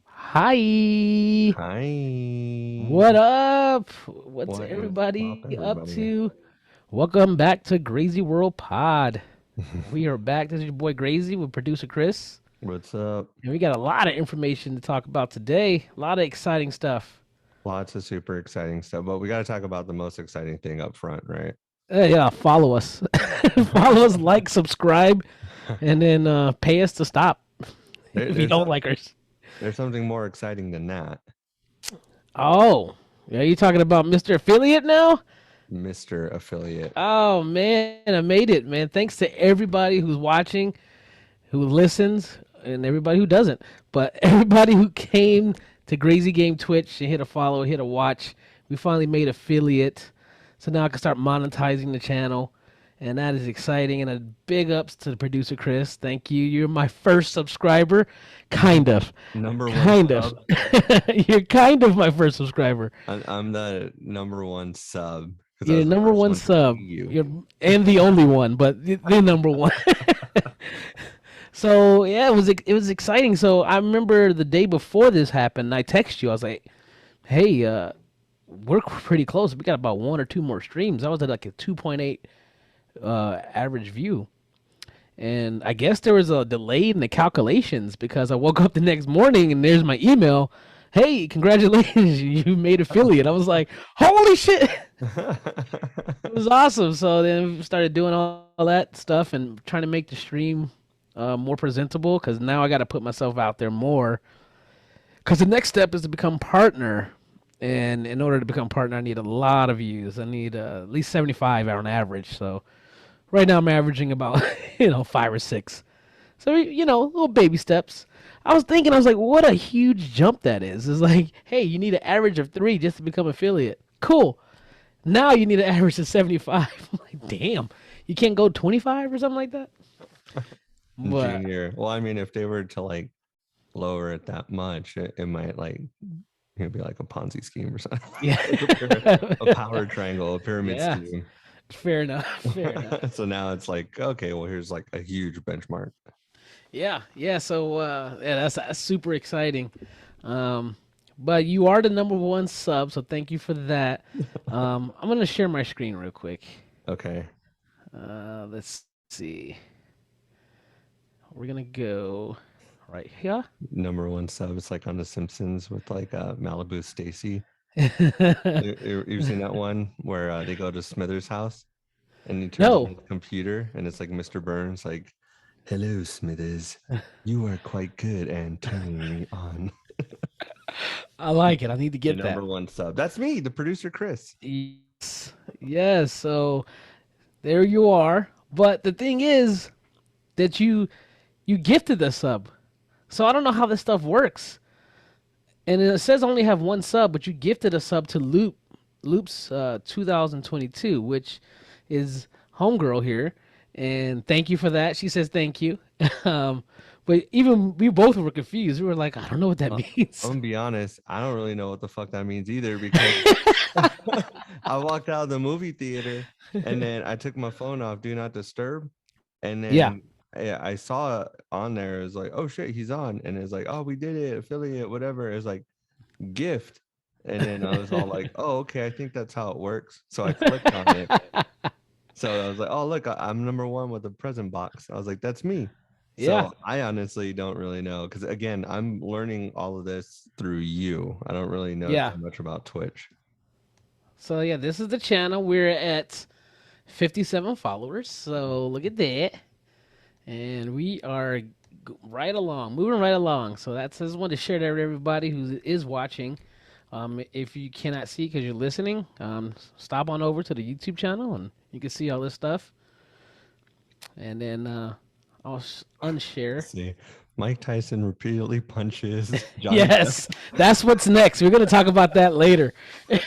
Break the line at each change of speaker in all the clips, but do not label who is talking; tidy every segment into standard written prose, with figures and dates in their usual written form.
Hi.
Hi.
What up? What's
What is up,
everybody up
everybody?
to? Welcome back to Grayzee World Pod. We are back. This is your boy Grayzee with producer Chris.
What's up?
And we got a lot of information to talk about today. A lot of exciting stuff.
Lots of super exciting stuff, but we got to talk about the most exciting thing up front, right?
Yeah, follow us. Follow us, like, subscribe, and then pay us to stop
There,
if you
there's
don't
some,
like us.
there's something more exciting than that,
Oh, are you talking about Mr. Affiliate now?
Mr. Affiliate.
Oh man, I made it, man. Thanks to everybody who's watching, who listens, and everybody who doesn't. But everybody who came to Grayzee Game Twitch and hit a follow, hit a watch. We finally made affiliate. So now I can start monetizing the channel. And that is exciting. And a big ups to the producer Chris. Thank you. You're my first subscriber. Kind of.
Number one
Kind of.
sub.
You're kind of my first subscriber.
I'm the number one sub because I
You're
was
the
the
number
first
one
one to see
sub.
you.
You're and the only one, but the number one. So yeah, it was exciting. So I remember the day before this happened, I texted you. I was like, "Hey, we're pretty close. We got about one or two more streams." I was at like a 2.8 average view, and I guess there was a delay in the calculations because I woke up the next morning and there's my email. Hey, congratulations, you made affiliate. I was like, "Holy shit!" It was awesome. So then we started doing all that stuff and trying to make the stream more presentable because now I got to put myself out there more. Because the next step is to become partner, and in order to become partner, I need a lot of views. I need at least 75 on average. So right now I'm averaging about 5 or 6. So little baby steps. I was thinking, I was like, what a huge jump that is. It's like, hey, you need an average of 3 just to become affiliate. Cool. Now you need an average of 75. I'm like, damn, you can't go 25 or something like that. But
Junior. Well, I mean, if they were to like lower it that much, it might like it'd be like a Ponzi scheme or something,
yeah,
like a power triangle, a pyramid
yeah,
scheme.
fair enough. Fair enough.
So now it's like, okay, well, here's like a huge benchmark.
Yeah, yeah. So yeah, that's super exciting. Um, but you are the number one sub, so thank you for that. I'm gonna share my screen real quick.
Okay.
Let's see. We're gonna go right here.
Number one sub. It's like on The Simpsons with like Malibu Stacy. You've seen that one where they go to Smithers' house and he turns on
No,
his computer and it's like Mr. Burns, like, "Hello, Smithers. You are quite good and turning me on."
I like it. I need to
The
get
number
that.
one sub. That's me, the producer, Chris.
Yes, yes. So there you are. But the thing is that you gifted the sub. So I don't know how this stuff works. And it says I only have one sub, but you gifted a sub to Loops 2022, which is homegirl here. And thank you for that. She says thank you. um, but even we both were confused. We were like, I don't know what that
Uh, I'm
means.
gonna be honest, I don't really know what the fuck that means either because I walked out of the movie theater and then I took my phone off, do not disturb. And
Yeah.
then I saw it on there. It was like, oh shit, he's on. And it's like, oh, we did it, affiliate, whatever. It's like gift. And then I was all like, oh, okay, I think that's how it works. So I clicked on it. So I was like, oh, look, I'm number one with the present box. I was like, that's me.
Yeah.
So I honestly don't really know because again, I'm learning all of this through you. I don't really know
Yeah.
too much about Twitch.
So yeah, this is the channel. We're at 57 followers. So look at that. And we are right along, moving right along. So that's I just wanted to share that with everybody who is watching. If you cannot see because you're listening, stop on over to the YouTube channel and you can see all this stuff. And then I'll unshare.
Let's see. Mike Tyson repeatedly punches Johnny Depp.
Yes, that's what's next. We're gonna talk about that later.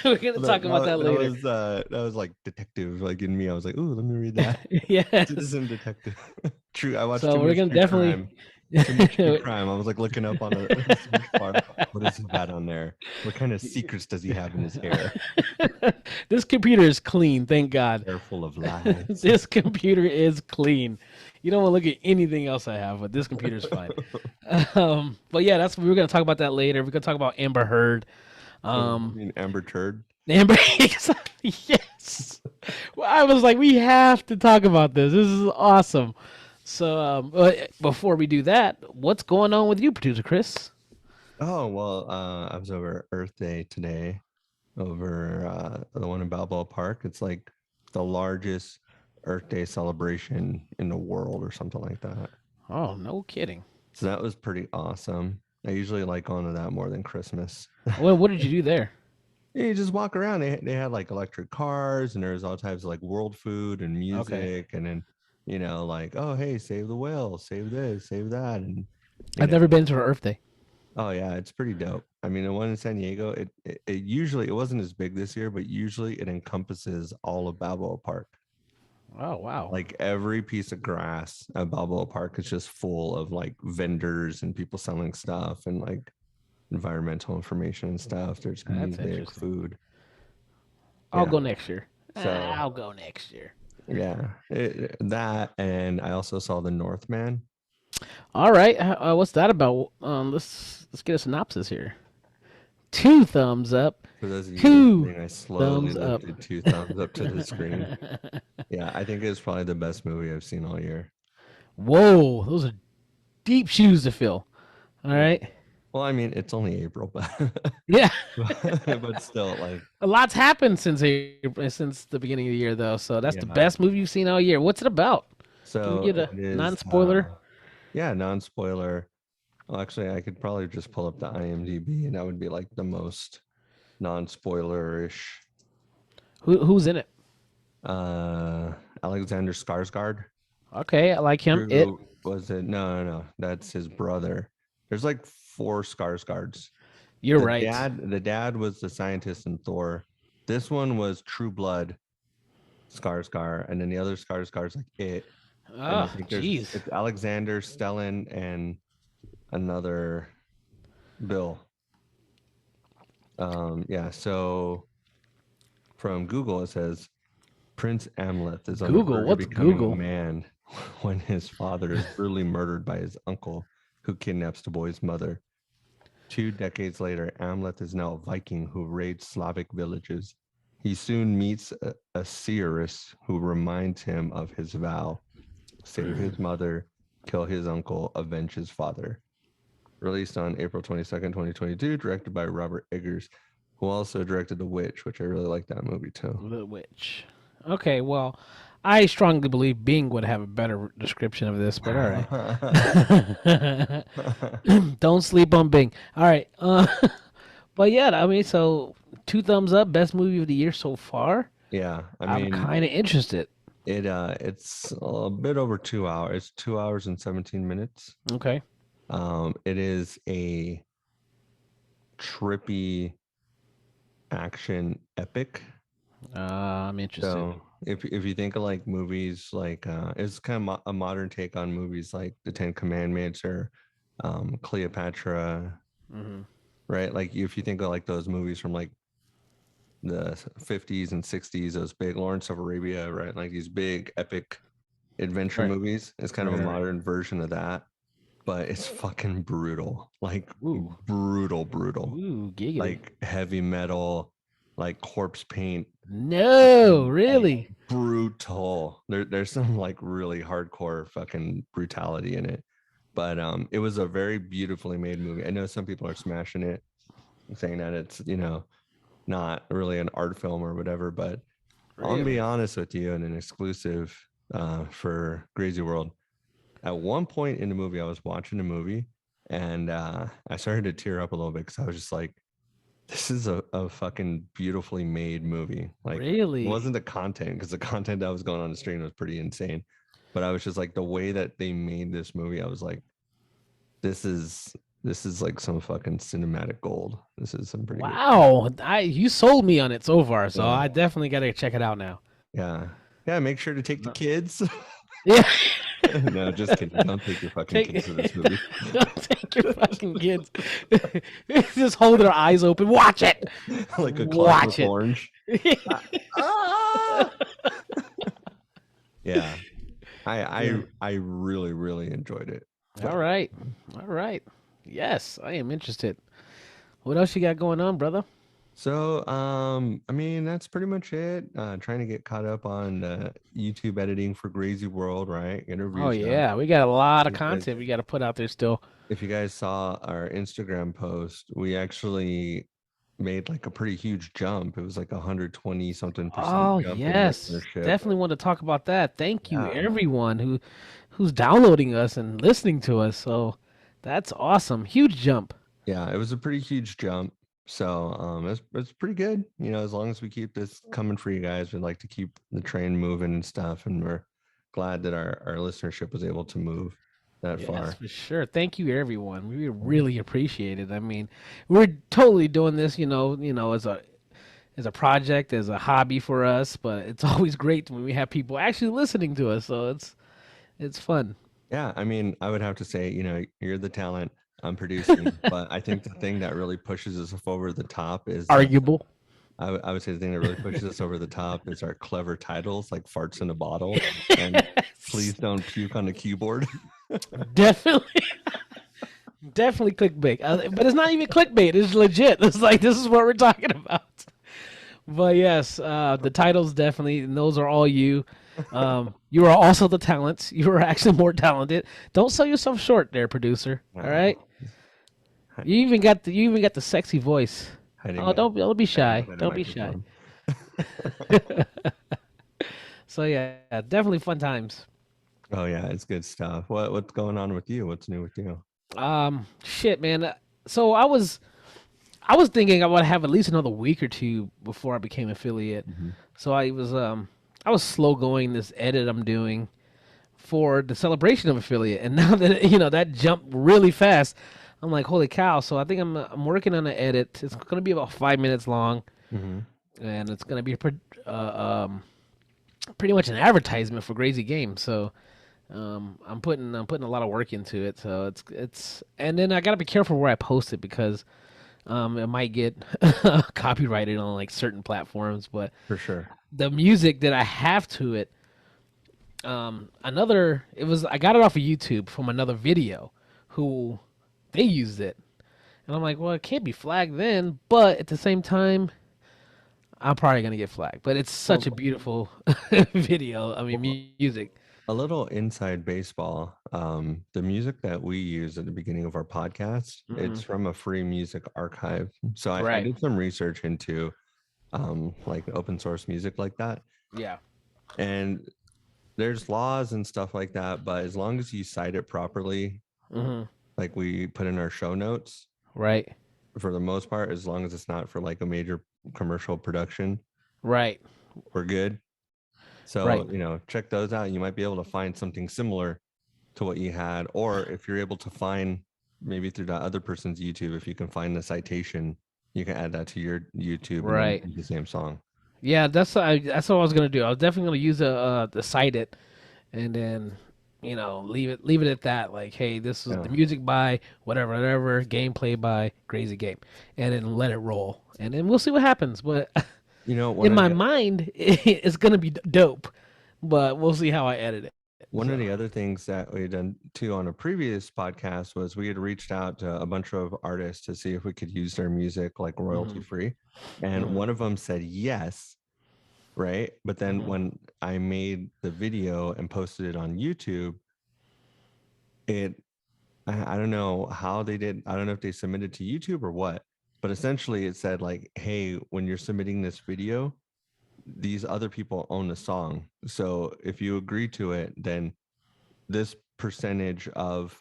We're gonna talk about that later.
That was like detective like in me. I was like, ooh, let me read that.
Yes.
Citizen Detective. True. I watched too
So we're
much
gonna
true
definitely.
crime. Too much true crime. I was like looking up on a search bar. What does he got on there? What kind of secrets does he have in his hair?
This computer is clean, thank God.
Hair full of lies.
This computer is clean. You don't want to look at anything else I have, but this computer's fine. But yeah, that's we're gonna talk about that later. We're gonna talk about Amber Heard.
Oh, you
Um,
mean Amber Turd?
Amber, yes. Well, I was like, we have to talk about this. This is awesome. So, but before we do that, what's going on with you, producer Chris?
Oh, well, I was over Earth Day today over the one in Balboa Park. It's like the largest Earth Day celebration in the world or something like that.
Oh, no kidding.
So that was pretty awesome. I usually like going to that more than Christmas.
What did you do there?
Yeah, you just walk around. They had like electric cars, and there was all types of like world food and
Okay,
music, and then like, oh hey, save the whale, save this, save that, and you
I've
know,
never been to an Earth Day.
oh yeah, it's pretty dope. I mean, the one in San Diego, it usually it wasn't as big this year, but usually it encompasses all of Balboa Park.
Oh wow,
Like every piece of grass at Balboa Park is just full of like vendors and people selling stuff and like environmental information and stuff. There's
that's
music,
interesting.
food.
I'll
Yeah.
go next year.
So
I'll go next year.
yeah, that, and I also saw The Northman.
All right, what's that about? Let's get a synopsis here. Two thumbs up.
For those of you
Two
listening, I slowly
thumbs up.
lifted two thumbs up to the screen. Yeah, I think it's probably the best movie I've seen all year.
Whoa, those are deep shoes to fill. All
Yeah.
right.
Well, I mean, it's only April, but
Yeah.
but still, like,
A lot's happened since April, since the beginning of the year, though. So that's the
yeah.
best movie you've seen all year. What's it about? Can we
So
get a
it is,
non-spoiler?
yeah, non-spoiler. Well, actually, I could probably just pull up the IMDb, and that would be like the most non-spoiler-ish.
Who's in it?
Uh, Alexander Skarsgård.
Okay, I like him. It.
Who was it? No. That's his brother. There's like four Skarsgårds.
You're
The
right.
dad was the scientist in Thor. This one was True Blood Skarsgård, and then the other Skarsgård's like it. And I
Oh,
think
jeez.
it's Alexander, Stellan, and another Bill. Yeah. So from Google it says Prince Amleth is on the
Google.
verge of
What's
becoming a
Google?
man when his father is brutally murdered by his uncle, who kidnaps the boy's mother. 2 decades later, Amleth is now a Viking who raids Slavic villages. He soon meets a seeress who reminds him of his vow: save his mother, kill his uncle, avenge his father. Released on April 22nd, 2022, directed by Robert Eggers, who also directed The Witch, which I really like that movie too.
The Witch. Okay, well, I strongly believe Bing would have a better description of this, but all right. Don't sleep on Bing. All right. But yeah, I mean, so two thumbs up, best movie of the year so far.
Yeah, I
I'm
mean,
kind of interested.
it's a bit over 2 hours. It's 2 hours and 17 minutes.
Okay.
It is a trippy action epic.
I'm interested.
So if you think of like movies like it's kind of a modern take on movies like The Ten Commandments or Cleopatra,
Hmm.
right? Like if you think of like those movies from like the 50s and 60s, those big Lawrence of Arabia, right? Like these big epic adventure
Right.
movies. It's kind of a
Right.
modern version of that, but it's fucking brutal. Like
Ooh.
brutal.
Ooh, giggity.
Like heavy metal, like corpse paint.
No, really?
Brutal. There's some like really hardcore fucking brutality in it. But it was a very beautifully made movie. I know some people are smashing it, saying that it's, not really an art film or whatever, but I'm gonna be honest with you, and an exclusive for Grayzee World. At one point in the movie, I was watching the movie and I started to tear up a little bit because I was just like, this is a fucking beautifully made movie. Like,
Really?
it wasn't the content, because the content that was going on the stream was pretty insane. But I was just like, the way that they made this movie, I was like, this is like some fucking cinematic gold. This is some pretty good.
Wow. You sold me on it so far, so
Yeah.
I definitely got to check it out now.
Yeah. Make sure to take the kids.
Yeah.
No, just kidding. Don't take your fucking kids to this movie.
Don't take your fucking kids. Just hold their eyes open. Watch it.
Like a
Watch
Clockwork
it.
Orange. Ah! Yeah.
Yeah.
I really really enjoyed it.
All
But
right. All right. Yes, I am interested. What else you got going on, brother?
so I mean that's pretty much it. Trying to get caught up on YouTube editing for Grayzee World, right?
Oh
Interviews done.
yeah, we got a lot of
You guys,
content we got to put out there still.
if you guys saw our Instagram post, we actually made like a pretty huge jump. It was like 120 something percent
Oh
jump in
yes,
listenership.
definitely want to talk about that. Thank you
Yeah.
everyone who's downloading us and listening to us. So that's awesome. Huge jump.
Yeah, it was a pretty huge jump. So it's pretty good. You know, as long as we keep this coming for you guys, we'd like to keep the train moving and stuff. And we're glad that our listenership was able to move that
Yes,
far.
for sure. Thank you everyone. We really appreciate it. I mean, we're totally doing this, as a project, as a hobby for us, but it's always great when we have people actually listening to us. So it's fun.
Yeah, I mean, I would have to say, you know, you're the talent. I'm producing, but I think the thing that really pushes us over the top is
Arguable.
I would say the thing that really pushes us over the top is our clever titles like farts in a bottle and please don't puke on the keyboard.
Definitely. Definitely clickbait. But it's not even clickbait. It's legit. It's like this is what we're talking about. But yes, the titles definitely, and those are all you. You are also the talents. You are actually more talented. Don't sell yourself short, there, producer. All right. You even got the sexy voice.
Hiding
Oh,
my
don't be
hiding
shy.
behind a
Don't be shy.
microphone.
So yeah, definitely fun times.
Oh yeah, it's good stuff. What's going on with you? What's new with you?
Shit, man. So I was thinking I would have at least another week or two before I became affiliate.
Hmm.
So I was slow going this edit I'm doing for the celebration of affiliate, and now that that jumped really fast, I'm like, holy cow! So I think I'm working on an edit. It's gonna be about 5 minutes long,
Hmm.
and it's gonna be pretty much an advertisement for Grayzee Games. So I'm putting a lot of work into it. So it's and then I gotta be careful where I post it because it might get copyrighted on like certain platforms. But
For sure.
the music that I have to it, I got it off of YouTube from another video, who they used it, and I'm like, well, it can't be flagged then. But at the same time, I'm probably gonna get flagged. But it's such a
Well,
beautiful video. I mean,
well,
music.
a little inside baseball. The music that we use at the beginning of our podcast,
Hmm.
it's from a free music archive. So I
Right.
did some research into like open source music like that.
Yeah.
And there's laws and stuff like that, but as long as you cite it properly,
Hmm.
like we put in our show notes,
Right.
for the most part, as long as it's not for like a major commercial production,
Right.
we're good.
Right.
So, you know, check those out. You might be able to find something similar to what you had. Or if you're able to find maybe through that other person's YouTube, if you can find the citation, you can add that to your YouTube and then
Right.
use the same song.
Yeah, that's what I was gonna do. I was definitely gonna use the cite it, and then leave it at that. Like, hey, this is
Yeah.
the music by whatever, gameplay by Crazy Game, and then let it roll, and then we'll see what happens. But
You know,
in my mind, it's gonna be dope, but we'll see how I edit it.
one of
So,
the other things that we had done too on a previous podcast was we had reached out to a bunch of artists to see if we could use their music like royalty
hmm
free. And
hmm
one of them said yes, right? But then
hmm
when I made the video and posted it on YouTube, it I don't know how they did. I don't know if they submitted to YouTube or what, but essentially it said like, hey, when you're submitting this video, these other people own the song. So if you agree to it, then this percentage of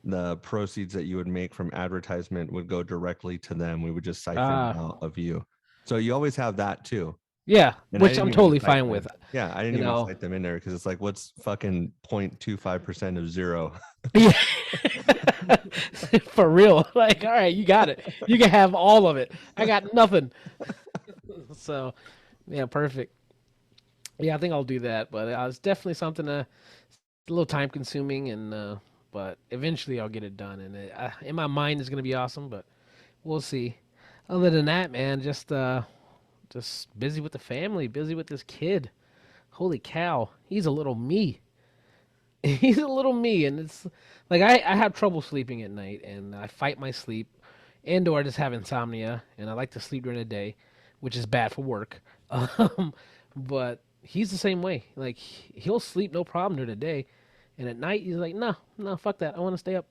the proceeds that you would make from advertisement would go directly to them. We would just siphon it out of you. So you always have that too.
yeah,
And I
which
didn't
I'm
even
totally
cite
fine with.
them. Yeah, I didn't
You
even
know,
cite them in there because it's like, what's fucking 0.25% of zero?
yeah. For real. Like, all right, you got it. You can have all of it. I got nothing. So, yeah, perfect. Yeah, I think I'll do that. But it's definitely something a little time consuming, and but eventually I'll get it done. And in my mind, it's gonna be awesome. But we'll see. Other than that, man, just busy with the family, busy with this kid. Holy cow, he's a little me. He's a little me, and it's like I have trouble sleeping at night, and I fight my sleep, and/or I just have insomnia, and I like to sleep during the day, which is bad for work. Um, but he's the same way. Like he'll sleep no problem during the day, and at night he's like, no, no, fuck that. I want to stay up.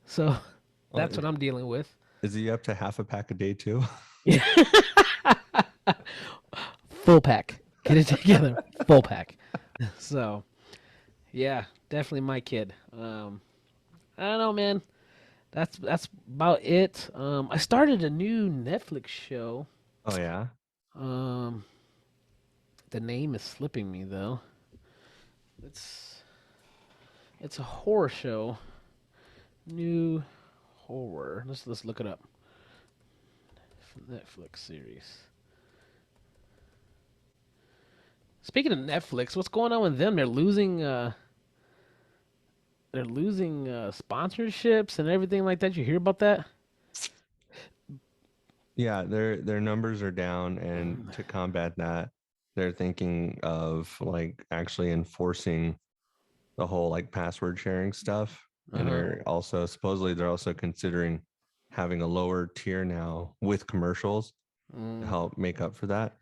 So
Oh,
that's what I'm dealing with.
is he up to half a pack a day too?
Full pack. Get it together. Full pack. So yeah, definitely my kid. I don't know, man. That's about it. I started a new Netflix show.
Oh yeah.
Um, the name is slipping me though. It's it's a horror show. New horror. Let's look it up. Netflix series. Speaking of Netflix, what's going on with them? They're losing sponsorships and everything like that. You hear about that?
Yeah, their numbers are down, and to combat that, they're thinking of like actually enforcing the whole like password sharing stuff.
Uh
And
huh.
they're also considering having a lower tier now with commercials to
Mm,
help make up for that.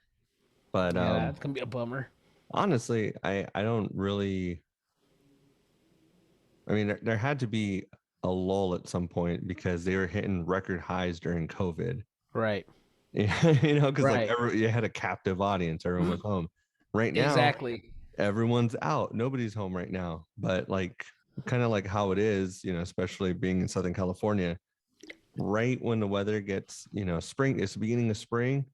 But
yeah, that's gonna be a bummer.
honestly, I don't really. I mean, there had to be a lull at some point because they were hitting record highs during COVID.
Right.
Because like
Right.
you had a captive audience, everyone was home. Right now,
Exactly.
everyone's out. Nobody's home right now. But like, kind of like how it is, especially being in Southern California, right when the weather gets, spring, it's the beginning of spring,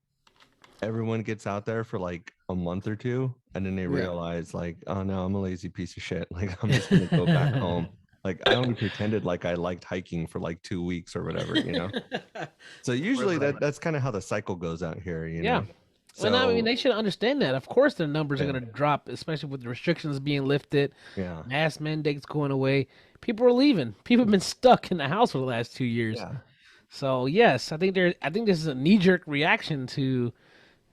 everyone gets out there for like a month or two, and then they
Yeah.
realize like, oh no, I'm a lazy piece of shit. Like I'm just gonna go back home. Like I only pretended like I liked hiking for like 2 weeks or whatever. So usually that's kind of how the cycle goes out here.
Yeah. And I mean,
So
they should understand that. Of course, their numbers are
yeah,
going to drop, especially with the restrictions being lifted,
yeah,
mask mandates going away. People are leaving. People have been stuck in the house for the last 2 years.
yeah,
So yes, I think this is a knee jerk reaction to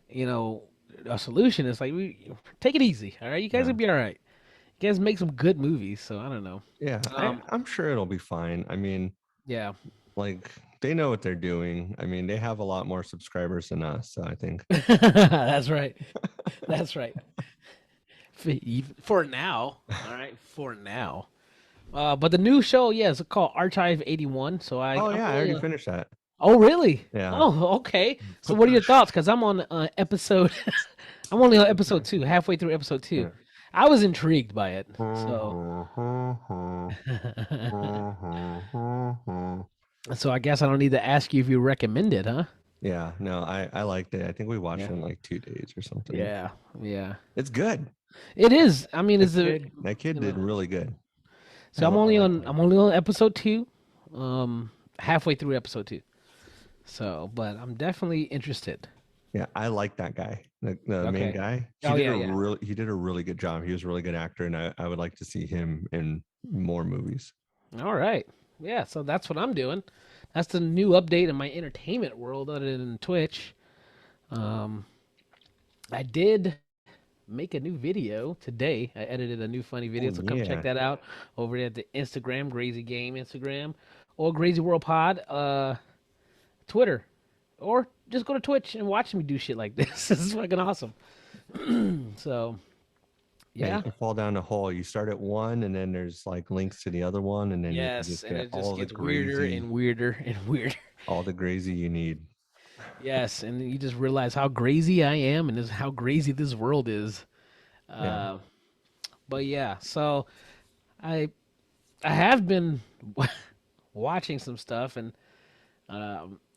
you know a solution. It's like take it easy. All right, you guys
yeah,
will be all right. You guys make some good movies. So I don't know.
yeah.
Um.
I'm sure it'll be fine. I mean,
Yeah.
like they know what they're doing. I mean, they have a lot more subscribers than us, so I think.
That's right. That's right. For now. All right. For now. But the new show, yeah, it's called Archive 81. So
Oh
I'm
yeah, I
only
already finished that.
oh really?
Yeah.
Oh, okay. So
Put
what are
the
your thoughts? Because I'm on episode, I'm only on episode two, halfway through episode two.
yeah.
I was intrigued by it. So, so I guess I don't need to ask you if you recommend it, huh?
Yeah, no, I liked it. I think we watched
Yeah.
it in like 2 days or something.
Yeah. Yeah.
It's good.
It is. I mean,
That
it's a,
kid, that kid
you
did
know.
really good.
So
I like him.
I'm only on episode two, halfway through episode two. So, but I'm definitely interested.
Yeah, I like that guy. The main
Okay.
guy.
Oh yeah, yeah.
He did a really good job. He was a really good actor, and I would like to see him in more movies.
All right. Yeah, so that's what I'm doing. That's the new update in my entertainment world other than Twitch. Um, I did make a new video today. I edited a new funny video,
Oh
so come check
yeah.
that out over there at the Instagram, Grayzee Game Instagram, or Grayzee World Pod, Twitter, or just go to Twitch and watch me do shit like this. This is fucking awesome. So,
Yeah, you
yeah.
can fall down a hole. You start at one, and then there's like links to the other one, and then you can
Yes,
just
and
get
it just gets weirder and weirder and weirder.
all the crazy you need.
Yes, and you just realize how crazy I am and how crazy this world is.
Yeah.
Uh, but yeah, so I I have been watching some stuff and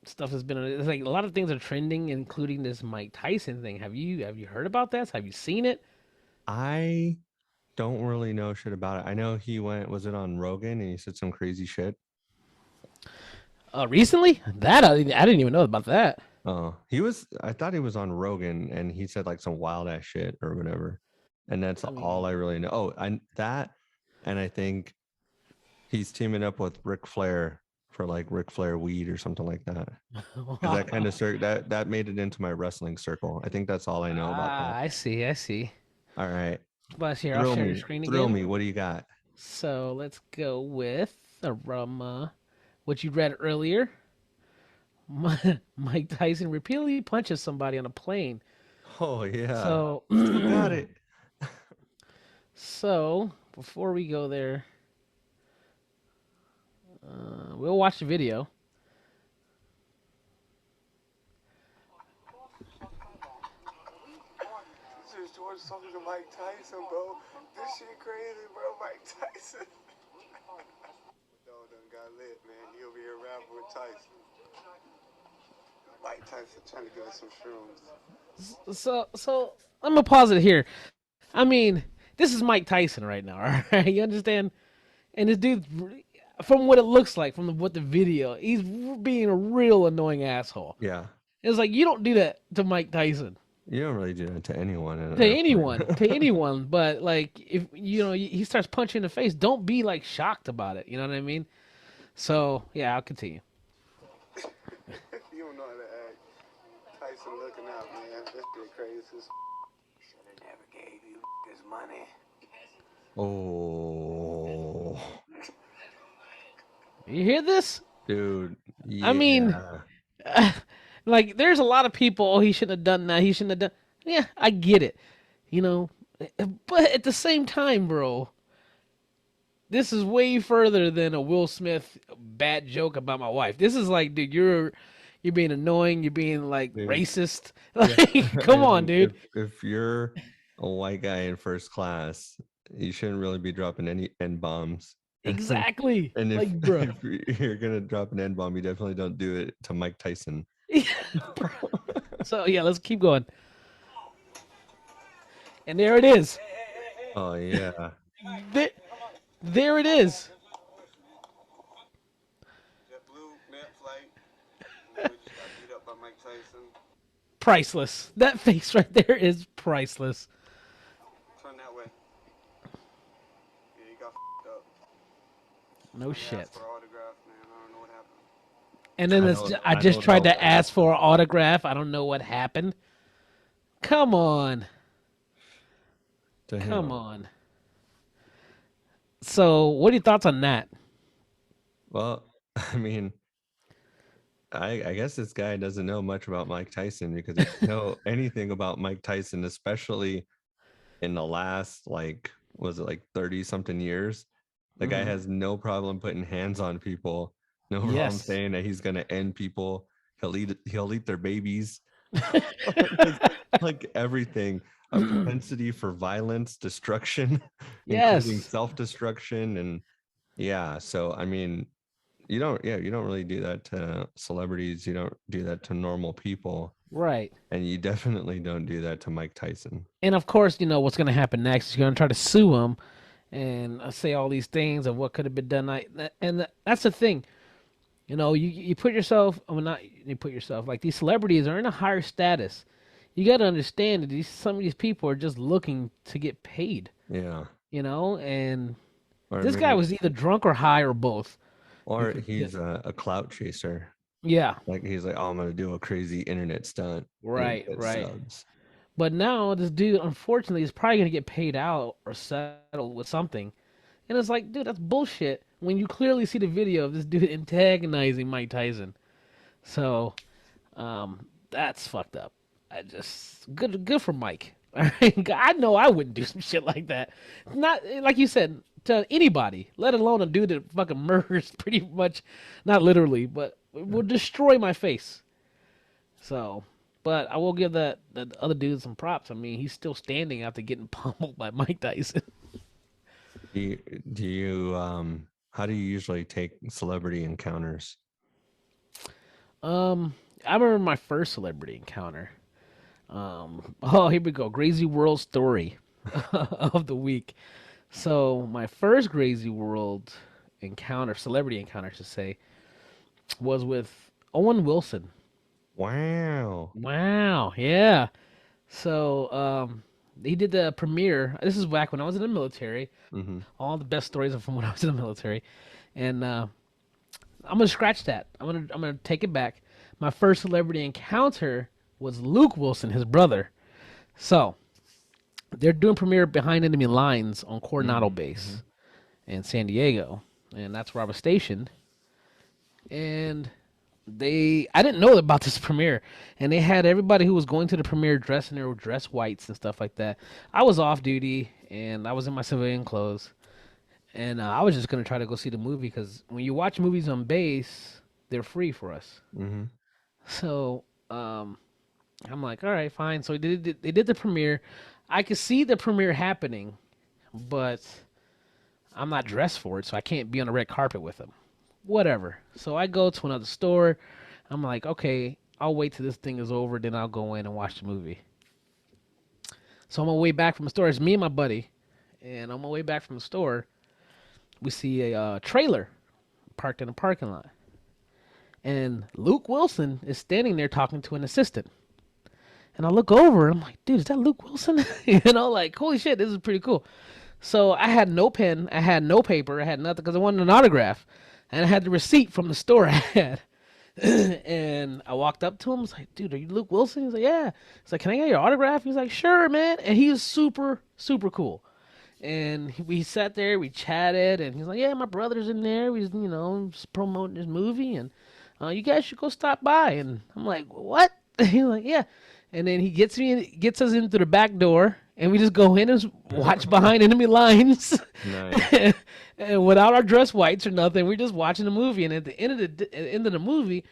stuff has been it's like a lot of things are trending, including this Mike Tyson thing. Have you heard about this? Have you seen it?
I don't really know shit about it. I know he was it on Rogan and he said some crazy shit.
Recently? That I didn't even know about that.
I thought he was on Rogan and he said like some wild ass shit or whatever. And that's
I
all
mean,
I really know. Oh, and I think he's teaming up with Ric Flair for like Ric Flair weed or something like that. Because that kind of that made it into my wrestling circle. I think that's all I know about that.
I see, I see.
All right.
But here, I'll share your screen
Thrill
again.
me. What do you got?
So let's go with what you read earlier. Mike Tyson repeatedly punches somebody on a plane.
Oh yeah,
So,
still got it.
so before we go there, we'll watch the video.
This is George talking to Mike Tyson, bro. This shit crazy, bro. Mike Tyson. Dog done got lit, man. He'll be a rapper with Tyson. Mike Tyson trying to get us some shrooms.
So I'm gonna pause it here. I mean, this is Mike Tyson right now. All right, you understand? And this dude, from what it looks like, what the video, he's being a real annoying asshole.
Yeah,
It's like you don't do that to Mike Tyson,
you don't really do that to anyone in an
to
airplane.
anyone. But like, if he starts punching in the face, don't be like shocked about it. You know what I mean? So yeah, I'll continue.
You don't know how to act. Tyson looking out, man. This shit crazy. Should have never gave you this money.
Oh,
You hear this?
dude.
I mean,
Yeah.
like, there's a lot of people. Oh, he shouldn't have done that. He shouldn't have done. Yeah, I get it. You know, but at the same time, bro, this is way further than a Will Smith bad joke about my wife. This is like, dude, you're being annoying. You're being like
Dude.
racist.
Yeah.
Like, come on,
And
dude.
if you're a white guy in first class, you shouldn't really be dropping any N bombs.
Exactly.
And
Like, bro.
if you're gonna drop an N bomb, you definitely don't do it to Mike Tyson.
So yeah, let's keep going. And there it is.
Oh yeah.
There, there it is.
JetBlue, net flight. You just got beat up by Mike Tyson.
Priceless. That face right there is priceless.
Turn that way. Yeah, he got up.
No
He
shit.
asked for an autograph, man. I don't know what happened.
And then I just
don't
tried
know.
to ask for an autograph. I don't know what happened. Come on.
To him.
Come on. So, what are your thoughts on that?
Well, I mean, I guess this guy doesn't know much about Mike Tyson, because if you know anything about Mike Tyson, especially in the last, like, was it like 30 something years, the guy
Mhm.
has no problem putting hands on people, no problem
Yes.
saying that he's gonna end people. He'll eat their babies. Like everything, a propensity for violence, destruction, including
Yes.
self-destruction. And yeah, so I mean, you don't really do that to celebrities. You don't do that to normal people.
Right.
And you definitely don't do that to Mike Tyson.
And of course, what's going to happen next. You're going to try to sue him and say all these things of what could have been done. And that's the thing. You put yourself, I mean, not you put yourself, like, these celebrities are in a higher status. You got to understand that some of these people are just looking to get paid,
Yeah.
and
Or
this guy was either drunk or high or both.
or he's a clout chaser.
Yeah,
Like he's like, oh, I'm gonna do a crazy internet stunt. and
right,
get
right.
subs.
But now this dude, unfortunately, is probably going to get paid out or settled with something. And it's like, dude, that's bullshit when you clearly see the video of this dude antagonizing Mike Tyson. So, that's fucked up. I just good for Mike. I know I wouldn't do some shit like that. Not like you said to anybody, let alone a dude that fucking murders pretty much, not literally, but will destroy my face. So, but I will give that other dude some props. I mean, he's still standing after getting pummeled by Mike Tyson.
Do you how do you usually take celebrity encounters?
I remember my first celebrity encounter. Oh, here we go. Grayzee World story of the week. So my first Grayzee World encounter, celebrity encounter, I should say, was with Owen Wilson.
Wow.
Wow, yeah. So he did the premiere. This is back when I was in the military.
Mm-hmm.
All the best stories are from when I was in the military, and I'm gonna scratch that. I'm gonna take it back. My first celebrity encounter was Luke Wilson, his brother. So they're doing premiere behind enemy lines on Coronado base, in San Diego, and that's where I was stationed. And I didn't know about this premiere, and they had everybody who was going to the premiere dressed in their dress whites and stuff like that. I was off duty, and I was in my civilian clothes, and I was just gonna try to go see the movie because when you watch movies on base, they're free for us.
Mm-hmm.
So I'm like, all right, fine. So they did the premiere. I could see the premiere happening, but I'm not dressed for it, so I can't be on the red carpet with them. Whatever. So I go to another store. I'm like, okay, I'll wait till this thing is over, then I'll go in and watch the movie. So on my way back from the store, it's me and my buddy, and on my way back from the store, we see a trailer parked in a parking lot, and Luke Wilson is standing there talking to an assistant. And I look over, and I'm like, dude, is that Luke Wilson? Like, holy shit, this is pretty cool. So I had no pen, I had no paper, I had nothing because I wanted an autograph. And I had the receipt from the store I had. And I walked up to him. I was like, dude, are you Luke Wilson? He's like, yeah. He's like, can I get your autograph? He's like, sure, man. And he was super, super cool. And we sat there, we chatted, and he's like, yeah, my brother's in there. He's, just promoting this movie, and you guys should go stop by. And I'm like, what? He's like, yeah. And then he gets us into the back door, and we just go in and watch behind enemy lines.
Nice.
And without our dress whites or nothing, we're just watching the movie. And at the end of the movie,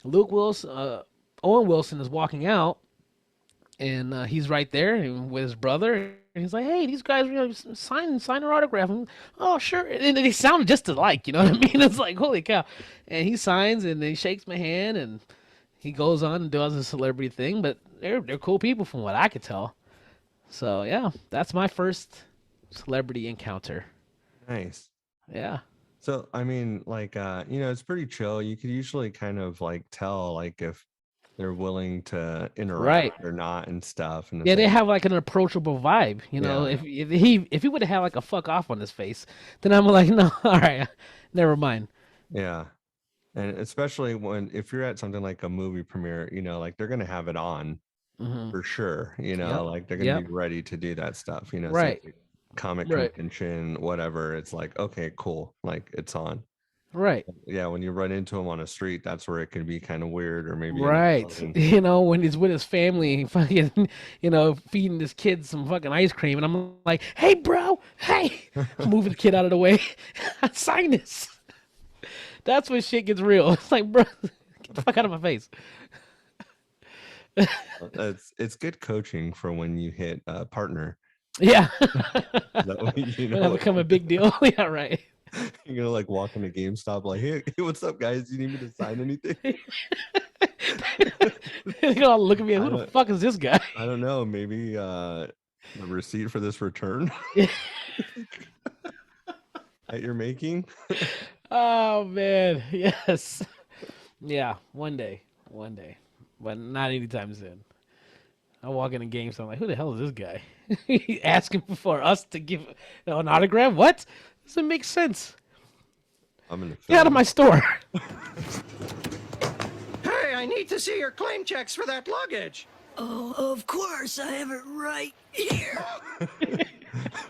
Owen Wilson is walking out, and he's right there with his brother. And he's like, "Hey, these guys, sign our autograph." And, oh, sure. And they sound just alike. You know what I mean? It's like, holy cow! And he signs, and then he shakes my hand, and he goes on and does a celebrity thing. But they're cool people from what I could tell. So yeah, that's my first celebrity encounter.
Nice.
Yeah.
So I mean, like, it's pretty chill. You could usually kind of like tell like if they're willing to interact or not and stuff. And
yeah, they have like an approachable vibe.
Yeah.
If he would have had like a fuck off on his face, then I'm like, no, all right, never mind.
Yeah. And especially if you're at something like a movie premiere, like they're gonna have it on for sure. Like they're gonna be ready to do that stuff.
Right.
So comic convention, whatever. It's like, okay, cool. Like it's on.
Right.
Yeah, when you run into him on a street, that's where it can be kind of weird, or maybe
right. When he's with his family, fucking, feeding this kid some fucking ice cream, and I'm like, hey, bro, hey, moving the kid out of the way, sign this. That's when shit gets real. It's like, bro, get the fuck out of my face.
It's good coaching for when you hit a partner.
Yeah.
That
become a big deal. Yeah, right.
You're gonna like walk into GameStop like, hey, what's up, guys? Do you need me to sign anything?
They're gonna look at me. Who the fuck is this guy?
I don't know. Maybe the receipt for this return that you're making.
Oh man, yes, yeah. One day, but not anytime soon. I walk in a GameStop, I'm like, who the hell is this guy? Asking for us to give an autograph? What? Doesn't make sense.
I'm gonna
get out of my store.
Hey, I need to see your claim checks for that luggage.
Oh, of course, I have it right here.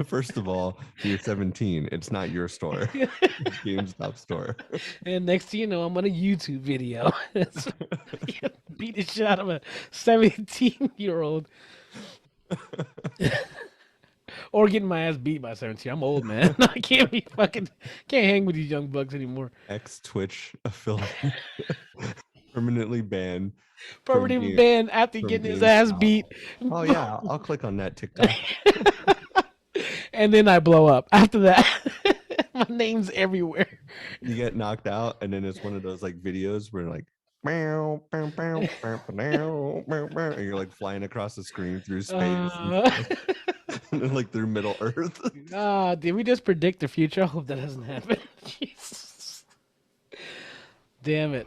First of all, you're 17. It's not your store. It's GameStop store.
And next thing you know, I'm on a YouTube video. Beat the shit out of a 17-year-old. Or getting my ass beat by 17. I'm old, man. I can't hang with these young bucks anymore.
Ex-Twitch affiliate. Permanently banned.
Permanently banned after getting his ass beat.
Oh yeah, I'll click on that TikTok.
And then I blow up. After that, my name's everywhere.
You get knocked out, and then it's one of those like videos where like, and you're like flying across the screen through space, and like through Middle Earth.
Did we just predict the future? I hope that doesn't happen. Jesus. Damn it.